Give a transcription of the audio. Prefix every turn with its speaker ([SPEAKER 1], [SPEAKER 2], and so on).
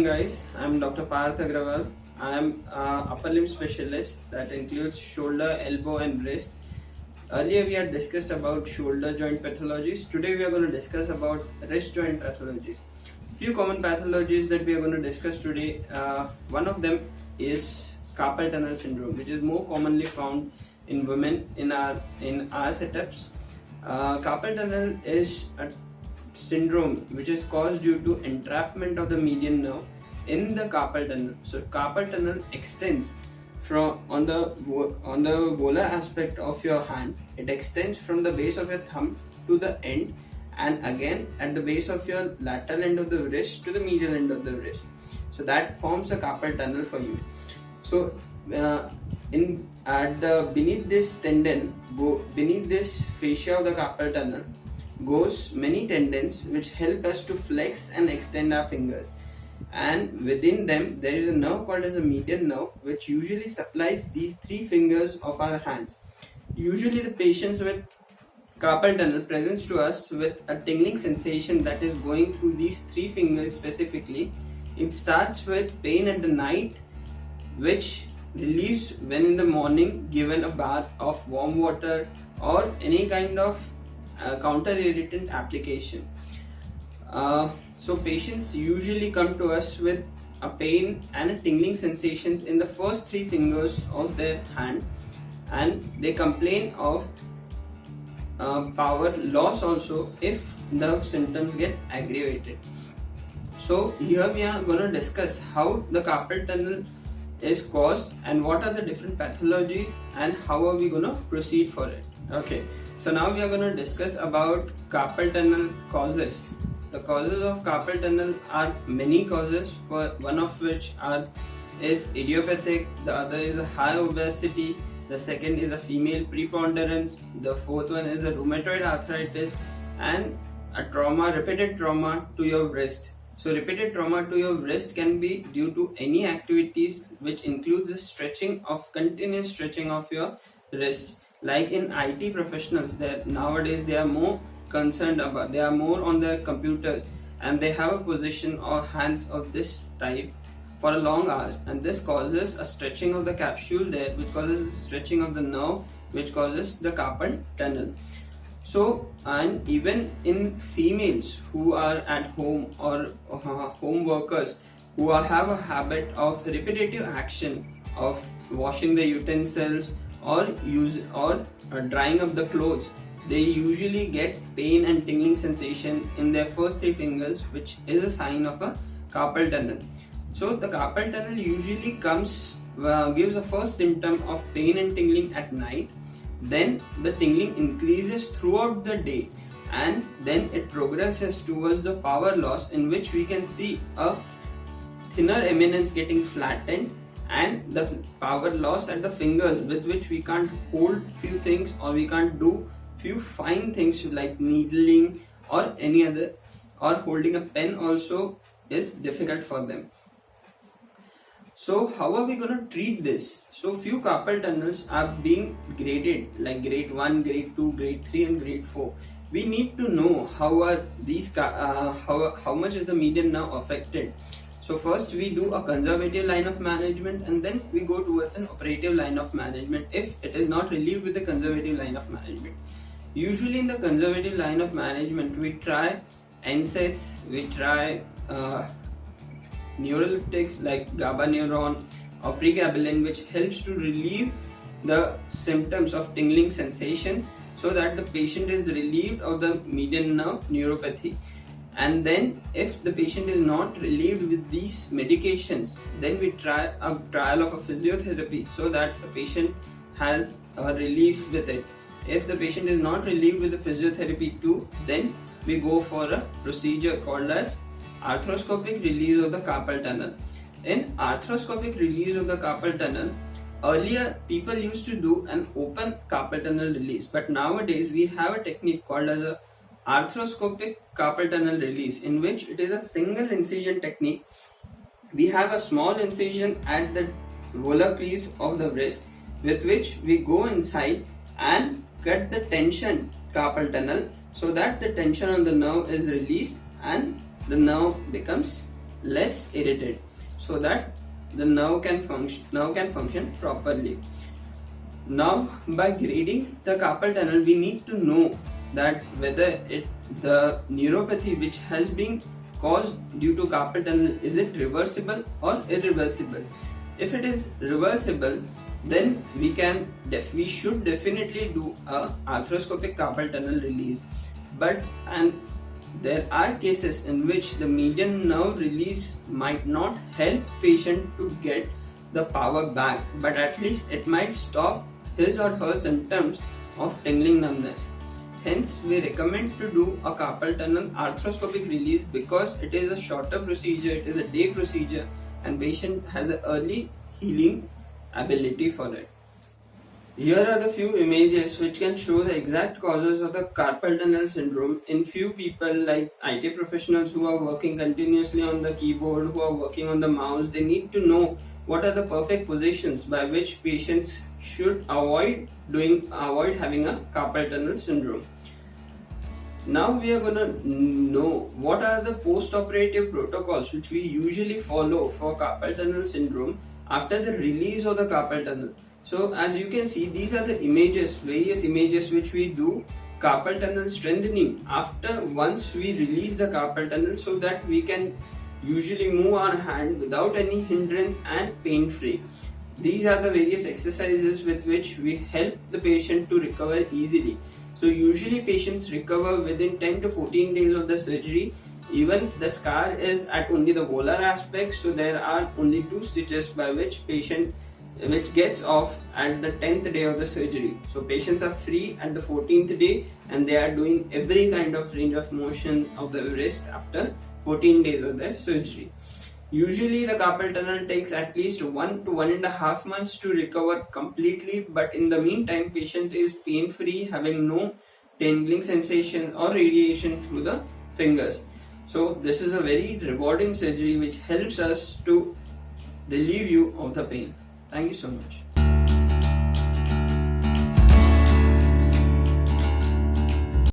[SPEAKER 1] guys. I'm Dr. Parth Agrawal. I'm upper limb specialist that includes shoulder, elbow and wrist. Earlier we had discussed about shoulder joint pathologies. Today we are going to discuss about wrist joint pathologies. Few common pathologies that we are going to discuss today. One of them is carpal tunnel syndrome, which is more commonly found in women in our setups. Carpal tunnel is a syndrome which is caused due to entrapment of the median nerve in the carpal tunnel. So carpal tunnel extends from on the volar aspect of your hand. It extends from the base of your thumb to the end, and again at the base of your lateral end of the wrist to the medial end of the wrist. So that forms a carpal tunnel for you. So beneath this tendon, beneath this fascia of the carpal tunnel goes many tendons which help us to flex and extend our fingers, and within them there is a nerve called as a median nerve which usually supplies these three fingers of our hands. Usually the patients with carpal tunnel presents to us with a tingling sensation that is going through these three fingers specifically. It starts with pain at the night, which relieves when in the morning given a bath of warm water or any kind of counter irritant application. So patients usually come to us with a pain and a tingling sensations in the first three fingers of their hand, and they complain of power loss also if the symptoms get aggravated. So here we are going to discuss how the carpal tunnel is caused and what are the different pathologies and how are we going to proceed for it. Okay. So now we are going to discuss about carpal tunnel causes. The causes of carpal tunnel are many causes, for one of which is idiopathic, the other is a high obesity, the second is a female preponderance, the fourth one is a rheumatoid arthritis, and a repeated trauma to your wrist. So repeated trauma to your wrist can be due to any activities which includes the continuous stretching of your wrist. Like in IT professionals, nowadays they are more concerned about, they are more on their computers and they have a position or hands of this type for a long hours, and this causes a stretching of the capsule there, which causes stretching of the nerve, which causes the carpal tunnel. So, and even in females who are at home or home workers who have a habit of repetitive action of washing the utensils or drying up the clothes, they usually get pain and tingling sensation in their first three fingers, which is a sign of a carpal tunnel. So the carpal tunnel usually gives a first symptom of pain and tingling at night. Then the tingling increases throughout the day, and then it progresses towards the power loss, in which we can see a thinner eminence getting flattened and the power loss at the fingers, with which we can't hold few things or we can't do few fine things like needling or any other, or holding a pen also is difficult for them. So how are we going to treat this? So few carpal tunnels are being graded like grade 1, grade 2, grade 3 and grade 4. We need to know how are these how much is the median nerve affected. So first we do a conservative line of management, and then we go towards an operative line of management if it is not relieved with the conservative line of management. Usually in the conservative line of management we try NSAIDs, we try neuroleptics like GABA neuron or pregabalin, which helps to relieve the symptoms of tingling sensation so that the patient is relieved of the median nerve neuropathy. And then if the patient is not relieved with these medications, then we try a trial of a physiotherapy so that the patient has a relief with it. If the patient is not relieved with the physiotherapy too, then we go for a procedure called as arthroscopic release of the carpal tunnel. In arthroscopic release of the carpal tunnel, earlier people used to do an open carpal tunnel release, but nowadays we have a technique called as a arthroscopic carpal tunnel release, in which it is a single incision technique. We have a small incision at the volar crease of the wrist, with which we go inside and cut the tension carpal tunnel so that the tension on the nerve is released and the nerve becomes less irritated, so that the nerve can function properly. Now, by grading the carpal tunnel, we need to know that whether the neuropathy which has been caused due to carpal tunnel, is it reversible or irreversible. If it is reversible, then we should definitely do a arthroscopic carpal tunnel release. But there are cases in which the median nerve release might not help patient to get the power back, but at least it might stop his or her symptoms of tingling numbness. Hence, we recommend to do a carpal tunnel arthroscopic release because it is a shorter procedure, it is a day procedure, and patient has an early healing ability for it. Here are the few images which can show the exact causes of the carpal tunnel syndrome in few people, like IT professionals who are working continuously on the keyboard, who are working on the mouse. They need to know what are the perfect positions by which patients should avoid having a carpal tunnel syndrome. Now we are going to know what are the post-operative protocols which we usually follow for carpal tunnel syndrome after the release of the carpal tunnel. So as you can see, these are the various images which we do carpal tunnel strengthening after once we release the carpal tunnel, so that we can usually move our hand without any hindrance and pain free. These are the various exercises with which we help the patient to recover easily. So usually patients recover within 10 to 14 days of the surgery. Even the scar is at only the volar aspect, so there are only 2 stitches by which gets off at the 10th day of the surgery. So patients are free at the 14th day and they are doing every kind of range of motion of the wrist after 14 days of their surgery. Usually the carpal tunnel takes at least 1 to 1.5 months to recover completely, but in the meantime patient is pain free, having no tingling sensation or radiation through the fingers. So this is a very rewarding surgery which helps us to relieve you of the pain. Thank you so much.